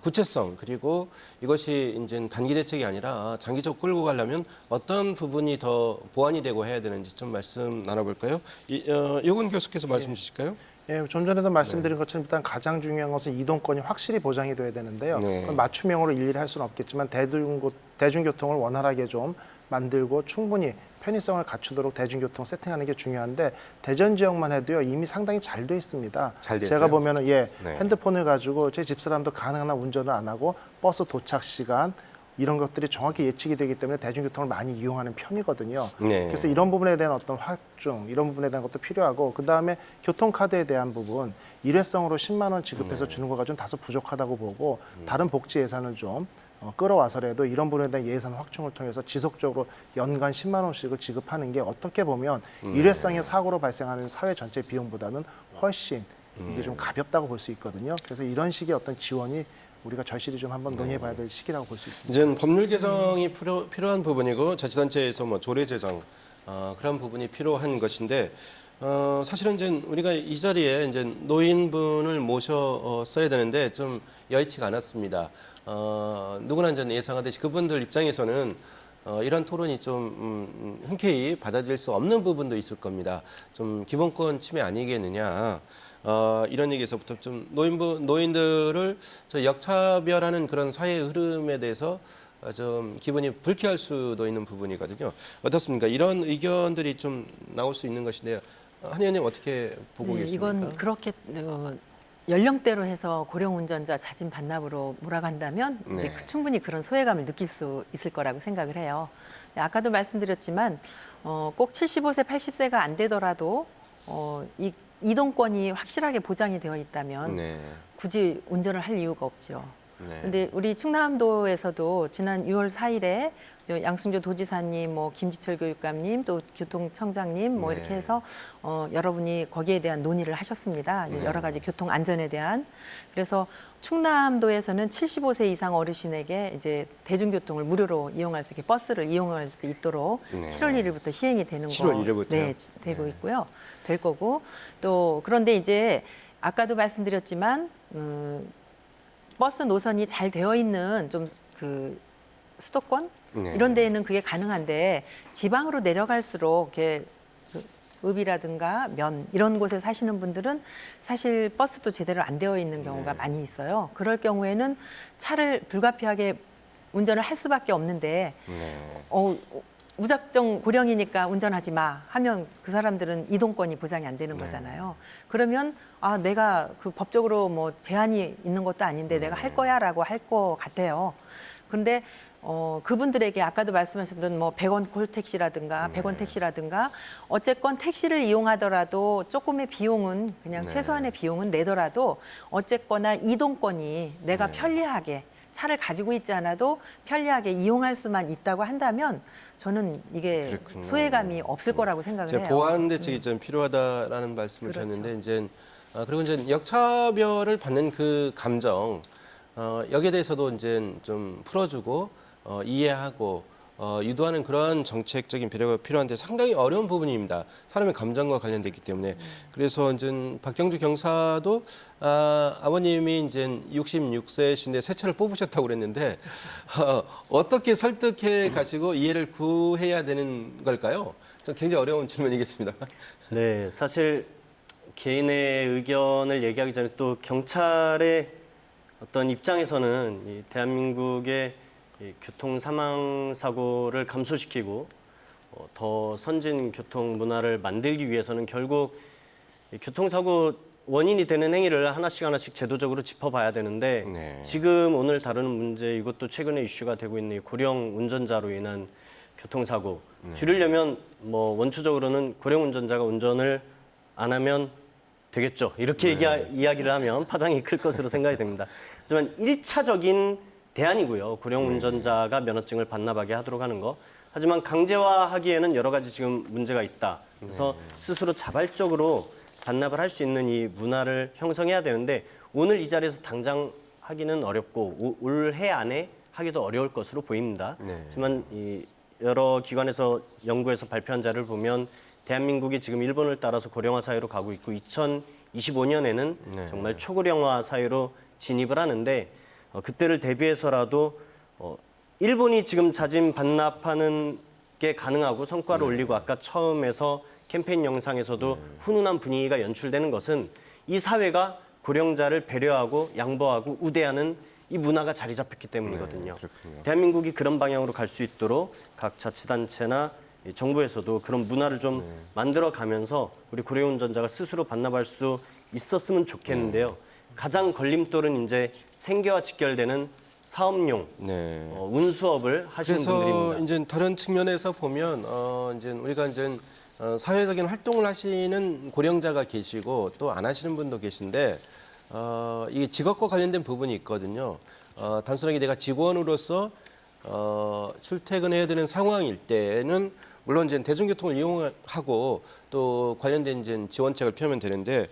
구체성 그리고 이것이 이제 단기 대책이 아니라 장기적 끌고 가려면 어떤 부분이 더 보완이 되고 해야 되는지 좀 말씀 나눠볼까요? 이건 교수께서 말씀 주실까요? 예, 좀 전에도 말씀드린 것처럼 일단 가장 중요한 것은 이동권이 확실히 보장이 돼야 되는데요. 맞춤형으로 일일이 할 수는 없겠지만 대중교통을 원활하게 좀 만들고 충분히 편의성을 갖추도록 대중교통 세팅하는 게 중요한데 대전 지역만 해도요 이미 상당히 잘 돼 있습니다. 잘 됐어요? 제가 보면은 핸드폰을 가지고 제 집사람도 가능한 한 운전을 안 하고 버스 도착 시간 이런 것들이 정확히 예측이 되기 때문에 대중교통을 많이 이용하는 편이거든요. 그래서 이런 부분에 대한 어떤 확충, 이런 부분에 대한 것도 필요하고 그다음에 교통카드에 대한 부분 일회성으로 10만 원 지급해서 주는 거가 좀 다소 부족하다고 보고 다른 복지 예산을 좀 끌어와서라도 이런 부분에 대한 예산 확충을 통해서 지속적으로 연간 10만 원씩을 지급하는 게 어떻게 보면 일회성의 사고로 발생하는 사회 전체 비용보다는 훨씬 이게 좀 가볍다고 볼 수 있거든요. 그래서 이런 식의 어떤 지원이 우리가 절실히 좀 한번 논의해봐야 될 시기라고 볼 수 있습니다. 이제 법률 개정이 필요한 부분이고 자치단체에서 뭐 조례 제정 그런 부분이 필요한 것인데 사실은 이제 우리가 이 자리에 이제 노인분을 모셨어야 되는데 좀 여의치가 않았습니다. 누구나 이제 예상하듯이 그분들 입장에서는 이런 토론이 좀 흔쾌히 받아들일 수 없는 부분도 있을 겁니다. 좀 기본권 침해 아니겠느냐. 이런 얘기에서부터 좀 노인들을 역차별하는 그런 사회 흐름에 대해서 좀 기분이 불쾌할 수도 있는 부분이거든요. 어떻습니까? 이런 의견들이 좀 나올 수 있는 것인데요. 한 의원님 어떻게 보고 네, 계십니까? 이건 그렇게 연령대로 해서 고령 운전자 자진 반납으로 몰아간다면 이제 네. 충분히 그런 소외감을 느낄 수 있을 거라고 생각을 해요. 네, 아까도 말씀드렸지만 꼭 75세, 80세가 안 되더라도 이 이동권이 확실하게 보장이 되어 있다면 네. 굳이 운전을 할 이유가 없죠. 네. 근데 우리 충남도에서도 지난 6월 4일에 양승조 도지사님, 뭐 김지철 교육감님, 또 교통청장님 뭐 네. 이렇게 해서 여러분이 거기에 대한 논의를 하셨습니다. 네. 여러 가지 교통 안전에 대한. 그래서 충남도에서는 75세 이상 어르신에게 이제 대중교통을 무료로 이용할 수 있게 버스를 이용할 수 있도록 네. 7월 1일부터 시행이 되는 7월 1일부터요? 네, 되고 네. 있고요. 될 거고 또 그런데 이제 아까도 말씀드렸지만 버스 노선이 잘 되어 있는 좀 그 수도권 네. 이런 데에는 그게 가능한데 지방으로 내려갈수록 이렇게 그 읍이라든가 면 이런 곳에 사시는 분들은 사실 버스도 제대로 안 되어 있는 경우가 네. 많이 있어요. 그럴 경우에는 차를 불가피하게 운전을 할 수밖에 없는데 네. 무작정 고령이니까 운전하지 마 하면 그 사람들은 이동권이 보장이 안 되는 네. 거잖아요. 그러면 내가 그 법적으로 뭐 제한이 있는 것도 아닌데 내가 할 거야라고 할 것 같아요. 그런데 그분들에게 아까도 말씀하셨던 뭐 100원 콜택시라든가 100원 택시라든가 어쨌건 택시를 이용하더라도 조금의 비용은 그냥 네. 최소한의 비용은 내더라도 어쨌거나 이동권이 내가 네. 편리하게 차를 가지고 있지 않아도 편리하게 이용할 수만 있다고 한다면 저는 이게 그렇군요. 소외감이 없을 거라고 생각을 제가 해요. 보완 대책이 좀 필요하다라는 말씀을 그렇죠. 주셨는데 이제 그리고 이제 역차별을 받는 그 감정 여기에 대해서도 이제 좀 풀어주고 이해하고 유도하는 그런 정책적인 배려가 필요한데 상당히 어려운 부분입니다. 사람의 감정과 관련됐기 때문에 그래서 이제 박경주 경사도 아버님이 이제 66세신데 새 차를 뽑으셨다고 그랬는데 어떻게 설득해 가지고 이해를 구해야 되는 걸까요? 좀 굉장히 어려운 질문이겠습니다. 네, 사실 개인의 의견을 얘기하기 전에 또 경찰의 어떤 입장에서는 이 대한민국의 이 교통 사망 사고를 감소시키고 더 선진 교통 문화를 만들기 위해서는 결국 이 교통사고 원인이 되는 행위를 하나씩 제도적으로 짚어봐야 되는데 네. 지금 오늘 다루는 문제 이것도 최근에 이슈가 되고 있는 이 고령 운전자로 인한 교통사고 줄이려면 뭐 원초적으로는 고령 운전자가 운전을 안 하면 되겠죠. 이렇게 이야기를 하면 파장이 클 것으로 생각이 됩니다. 하지만 1차적인 대안이고요. 고령 운전자가 면허증을 반납하게 하도록 하는 거. 하지만 강제화하기에는 여러 가지 지금 문제가 있다. 그래서 스스로 자발적으로 반납을 할 수 있는 이 문화를 형성해야 되는데 오늘 이 자리에서 당장 하기는 어렵고 올해 안에 하기도 어려울 것으로 보입니다. 네. 하지만 이 여러 기관에서 연구에서 발표한 자료를 보면 대한민국이 지금 일본을 따라서 고령화 사회로 가고 있고 2025년에는 네. 정말 초고령화 사회로 진입을 하는데 그때를 대비해서라도 일본이 지금 자진 반납하는 게 가능하고 성과를 올리고 아까 처음에서 캠페인 영상에서도 훈훈한 분위기가 연출되는 것은 이 사회가 고령자를 배려하고 양보하고 우대하는 이 문화가 자리 잡혔기 때문이거든요. 그렇군요. 대한민국이 그런 방향으로 갈 수 있도록 각 자치단체나 정부에서도 그런 문화를 좀 만들어가면서 우리 고령 운전자가 스스로 반납할 수 있었으면 좋겠는데요. 가장 걸림돌은 이제 생계와 직결되는 사업용 네. 운수업을 하시는 그래서 분들입니다. 이제 다른 측면에서 보면 이제 우리가 이제 사회적인 활동을 하시는 고령자가 계시고 또 안 하시는 분도 계신데 이게 직업과 관련된 부분이 있거든요. 단순하게 내가 직원으로서 출퇴근해야 되는 상황일 때는 물론 이제 대중교통을 이용하고 또 관련된 이제 지원책을 펴면 되는데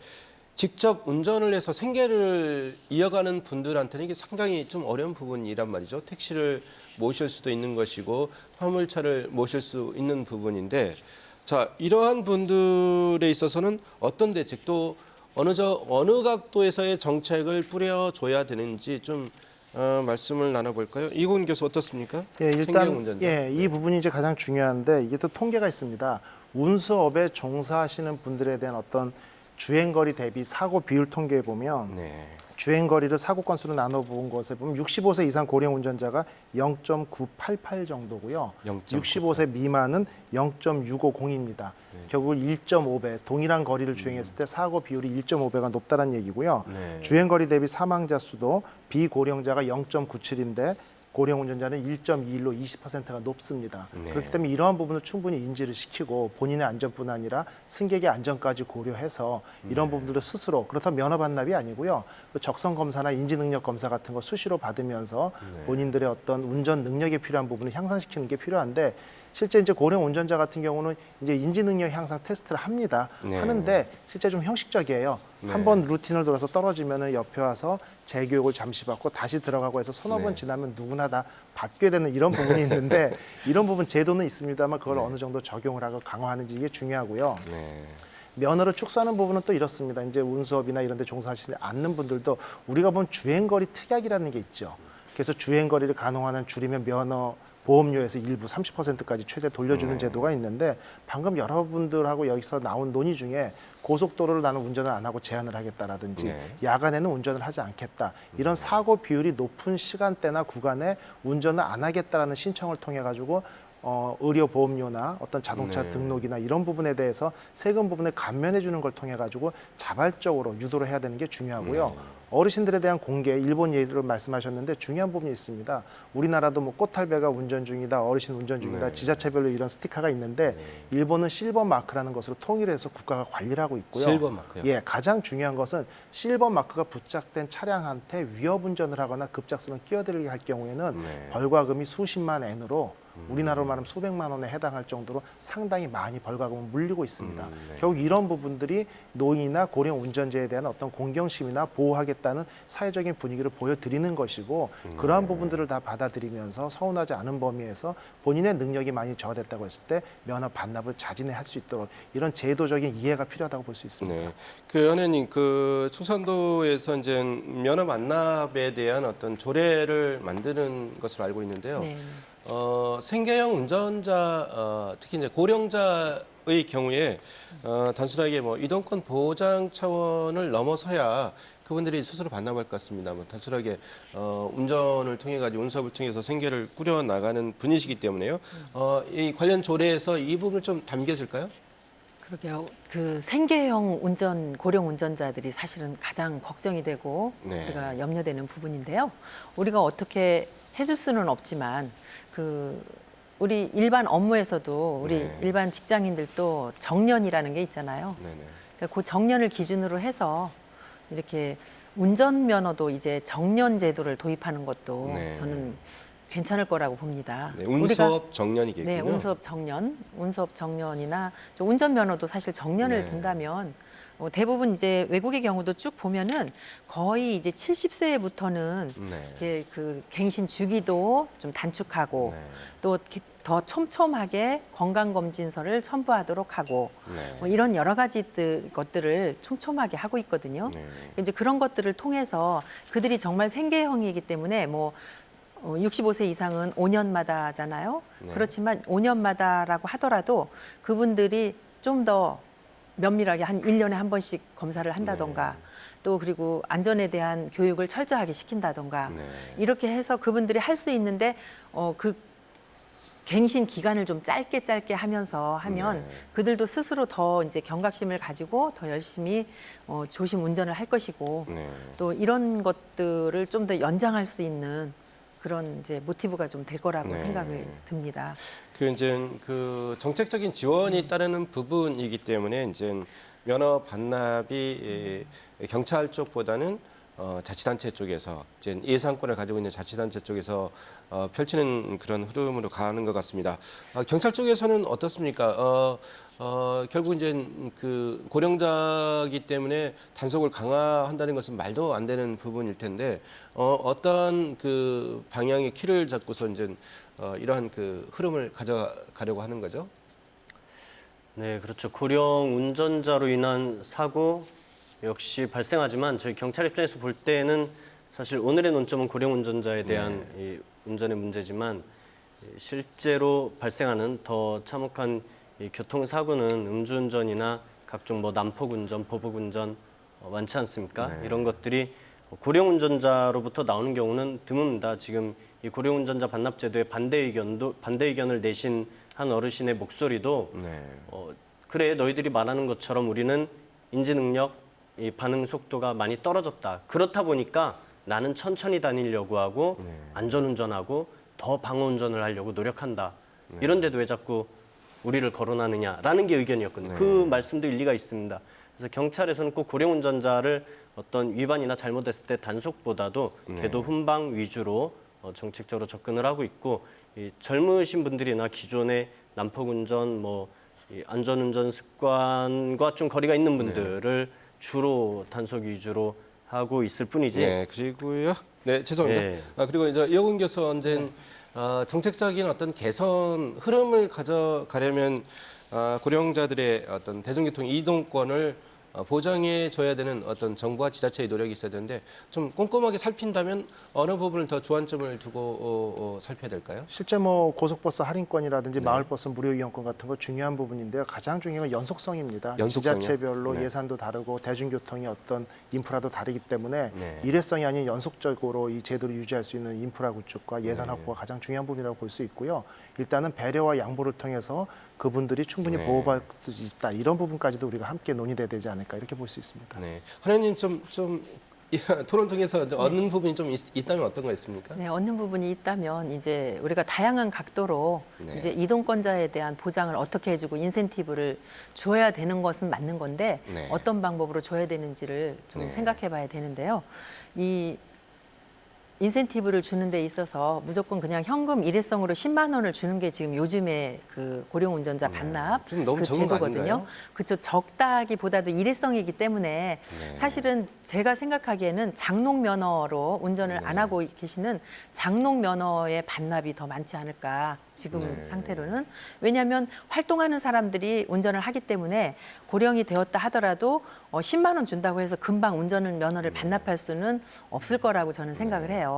직접 운전을 해서 생계를 이어가는 분들한테는 이게 상당히 좀 어려운 부분이란 말이죠. 택시를 모실 수도 있는 것이고 화물차를 모실 수 있는 부분인데 자 이러한 분들에 있어서는 어떤 대책도 어느 각도에서의 정책을 뿌려줘야 되는지 좀 말씀을 나눠볼까요? 이건 교수 어떻습니까? 예, 생계형 일단 운전자. 이 부분이 이제 가장 중요한데 이게 또 통계가 있습니다. 운수업에 종사하시는 분들에 대한 어떤 주행거리 대비 사고 비율 통계에 보면 네. 주행 거리를 사고 건수로 나눠 본 것에 보면 65세 이상 고령 운전자가 0.988 정도고요. 65세 미만은 0.650입니다. 결국 1.5배, 동일한 거리를 주행했을 때 사고 비율이 1.5배가 높다는 얘기고요. 주행 거리 대비 사망자 수도 비고령자가 0.97인데 고령 운전자는 1.21로 20%가 높습니다. 그렇기 때문에 이러한 부분을 충분히 인지를 시키고 본인의 안전뿐 아니라 승객의 안전까지 고려해서 이런 부분들을 스스로, 그렇다면 면허 반납이 아니고요. 적성 검사나 인지 능력 검사 같은 거 수시로 받으면서 본인들의 어떤 운전 능력에 필요한 부분을 향상시키는 게 필요한데, 실제 이제 고령 운전자 같은 경우는 이제 인지 능력 향상 테스트를 합니다. 하는데 실제 좀 형식적이에요. 한번 루틴을 돌아서 떨어지면은 옆에 와서 재교육을 잠시 받고 다시 들어가고 해서 서너 번 지나면 누구나 다 받게 되는 이런 부분이 있는데 이런 부분 제도는 있습니다만 그걸 어느 정도 적용을 하고 강화하는지 이게 중요하고요. 면허를 축소하는 부분은 또 이렇습니다. 이제 운수업이나 이런 데 종사하시지 않는 분들도 우리가 본 주행거리 특약이라는 게 있죠. 그래서 주행거리를 가능한 줄이면 면허 보험료에서 일부 30%까지 최대 돌려주는 제도가 있는데, 방금 여러분들하고 여기서 나온 논의 중에 고속도로를 나는 운전을 안 하고 제한을 하겠다라든지 야간에는 운전을 하지 않겠다, 이런 사고 비율이 높은 시간대나 구간에 운전을 안 하겠다라는 신청을 통해 가지고 의료 보험료나 어떤 자동차 등록이나 이런 부분에 대해서 세금 부분을 감면해 주는 걸 통해 가지고 자발적으로 유도를 해야 되는 게 중요하고요. 어르신들에 대한 공개, 일본 예를 말씀하셨는데 중요한 부분이 있습니다. 우리나라도 뭐 꽃탈배가 운전 중이다, 어르신 운전 중이다, 지자체별로 이런 스티커가 있는데 일본은 실버 마크라는 것으로 통일해서 국가가 관리를 하고 있고요. 실버 마크요? 예, 가장 중요한 것은 실버 마크가 부착된 차량한테 위협 운전을 하거나 급작스러운 끼어들게 할 경우에는 벌과금이 수십만 엔으로 우리나라로 말하면 수백만 원에 해당할 정도로 상당히 많이 벌과금을 물리고 있습니다. 결국 이런 부분들이 노인이나 고령 운전자에 대한 어떤 공경심이나 보호하겠다는 사회적인 분위기를 보여드리는 것이고, 그러한 부분들을 다 받아들이면서 서운하지 않은 범위에서 본인의 능력이 많이 저하됐다고 했을 때 면허 반납을 자진할 수 있도록 이런 제도적인 이해가 필요하다고 볼 수 있습니다. 그 연예님, 그 충청도에서 이제 면허 반납에 대한 어떤 조례를 만드는 것으로 알고 있는데요. 생계형 운전자, 특히 이제 고령자의 경우에 단순하게 뭐 이동권 보장 차원을 넘어서야 그분들이 스스로 반납할 것 같습니다. 뭐 단순하게 운전을 통해 가지고 운수업을 통해서 생계를 꾸려 나가는 분이시기 때문에요. 이 관련 조례에서 이 부분을 좀 담겨질까요? 그러게요. 그 생계형 운전, 고령 운전자들이 사실은 가장 걱정이 되고 우리가 염려되는 부분인데요. 우리가 어떻게 해줄 수는 없지만 우리 일반 업무에서도 우리 일반 직장인들도 정년이라는 게 있잖아요. 그러니까 그 정년을 기준으로 해서 이렇게 운전면허도 이제 정년 제도를 도입하는 것도 저는 괜찮을 거라고 봅니다. 운수업 정년이겠군요. 네, 운수업 정년이나 운전면허도 사실 정년을 둔다면 대부분 이제 외국의 경우도 쭉 보면은 거의 이제 70세부터는 그 갱신 주기도 좀 단축하고 또 더 촘촘하게 건강검진서를 첨부하도록 하고 뭐 이런 여러 가지 것들을 촘촘하게 하고 있거든요. 이제 그런 것들을 통해서 그들이 정말 생계형이기 때문에 뭐 65세 이상은 5년마다잖아요. 그렇지만 5년마다라고 하더라도 그분들이 좀 더 면밀하게 한 1년에 한 번씩 검사를 한다던가 또 그리고 안전에 대한 교육을 철저하게 시킨다던가 이렇게 해서 그분들이 할 수 있는데 그 갱신 기간을 좀 짧게 하면서 하면 그들도 스스로 더 이제 경각심을 가지고 더 열심히 조심 운전을 할 것이고 또 이런 것들을 좀 더 연장할 수 있는 그런 이제 모티브가 좀 될 거라고 생각을 듭니다. 그 이제 그 정책적인 지원이 따르는 부분이기 때문에 이제 면허 반납이 경찰 쪽보다는 자치단체 쪽에서 이제 예산권을 가지고 있는 자치단체 쪽에서 펼치는 그런 흐름으로 가는 것 같습니다. 경찰 쪽에서는 어떻습니까? 결국 이제 그 고령자이기 때문에 단속을 강화한다는 것은 말도 안 되는 부분일 텐데 어떤 그 방향의 키를 잡고서 이제 이러한 그 흐름을 가져가려고 하는 거죠? 네, 그렇죠. 고령 운전자로 인한 사고 역시 발생하지만 저희 경찰 입장에서 볼 때는 사실 오늘의 논점은 고령 운전자에 대한 이 운전의 문제지만 실제로 발생하는 더 참혹한 이 교통사고는 음주운전이나 각종 뭐 난폭운전, 보복운전 많지 않습니까? 이런 것들이 고령 운전자로부터 나오는 경우는 드뭅니다. 지금 이 고령 운전자 반납제도에 반대 의견을 내신 한 어르신의 목소리도 그래 너희들이 말하는 것처럼 우리는 인지 능력, 이 반응 속도가 많이 떨어졌다. 그렇다 보니까 나는 천천히 다니려고 하고 안전운전하고 더 방어운전을 하려고 노력한다. 이런데도 왜 자꾸 우리를 거론하느냐라는 게 의견이었거든요. 그 말씀도 일리가 있습니다. 그래서 경찰에서는 꼭 고령 운전자를 어떤 위반이나 잘못했을 때 단속보다도 대도 훈방 위주로 정책적으로 접근을 하고 있고 이 젊으신 분들이나 기존의 난폭 운전, 이 안전운전 습관과 좀 거리가 있는 분들을 주로 단속 위주로 하고 있을 뿐이지. 네, 그리고요. 네, 죄송합니다. 그리고 이제 이어군 교수 언젠 정책적인 어떤 개선 흐름을 가져가려면 고령자들의 어떤 대중교통 이동권을 보장해 줘야 되는 어떤 정부와 지자체의 노력이 있어야 되는데 좀 꼼꼼하게 살핀다면 어느 부분을 더 주안점을 두고 살펴야 될까요? 실제 고속버스 할인권이라든지 마을버스 무료 이용권 같은 거 중요한 부분인데요. 가장 중요한 건 연속성입니다. 연속성이요? 지자체별로 예산도 다르고 대중교통의 어떤 인프라도 다르기 때문에 일회성이 아닌 연속적으로 이 제도를 유지할 수 있는 인프라 구축과 예산 확보가 가장 중요한 부분이라고 볼 수 있고요. 일단은 배려와 양보를 통해서 그분들이 충분히 보호받을 수 있다. 이런 부분까지도 우리가 함께 논의돼야 되지 않을까 이렇게 볼 수 있습니다. 네, 하나님 좀 토론 통해서 얻는 부분이 좀 있다면 어떤 거 있습니까? 네, 얻는 부분이 있다면 이제 우리가 다양한 각도로 이제 이동권자에 대한 보장을 어떻게 해주고 인센티브를 줘야 되는 것은 맞는 건데 어떤 방법으로 줘야 되는지를 좀 생각해봐야 되는데요. 이 인센티브를 주는 데 있어서 무조건 그냥 현금 일회성으로 10만 원을 주는 게 지금 요즘에 그 고령 운전자 반납 좀 너무 그 적은 거 제도거든요. 아닌가요? 그렇죠. 적다기보다도 일회성이기 때문에 사실은 제가 생각하기에는 장롱 면허로 운전을 안 하고 계시는 장롱 면허의 반납이 더 많지 않을까 지금 상태로는. 왜냐하면 활동하는 사람들이 운전을 하기 때문에 고령이 되었다 하더라도 10만 원 준다고 해서 금방 운전 면허를 반납할 수는 없을 거라고 저는 생각을 해요.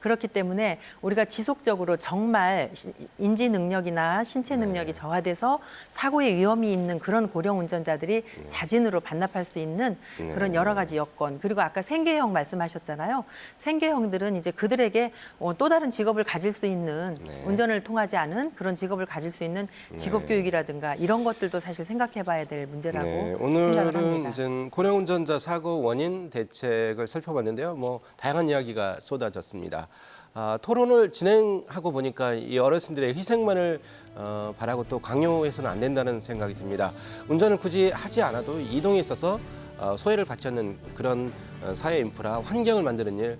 그렇기 때문에 우리가 지속적으로 정말 인지 능력이나 신체 능력이 저하돼서 사고의 위험이 있는 그런 고령 운전자들이 자진으로 반납할 수 있는 그런 여러 가지 여건, 그리고 아까 생계형 말씀하셨잖아요. 생계형들은 이제 그들에게 또 다른 직업을 가질 수 있는 운전을 통하지 않은 그런 직업을 가질 수 있는 직업 교육이라든가 이런 것들도 사실 생각해봐야 될 문제라고 생각을 오늘은 합니다. 이제 고령 운전자 사고 원인 대책을 살펴봤는데요. 다양한 이야기가 쏟아졌습니다. 토론을 진행하고 보니까 이 어르신들의 희생만을 바라고 또 강요해서는 안 된다는 생각이 듭니다. 운전을 굳이 하지 않아도 이동에 있어서 소외를 받지 않는 그런 사회 인프라, 환경을 만드는 일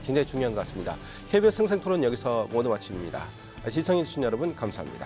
굉장히 중요한 것 같습니다. KBS 생생토론 여기서 모두 마칩니다. 시청해주신 여러분 감사합니다.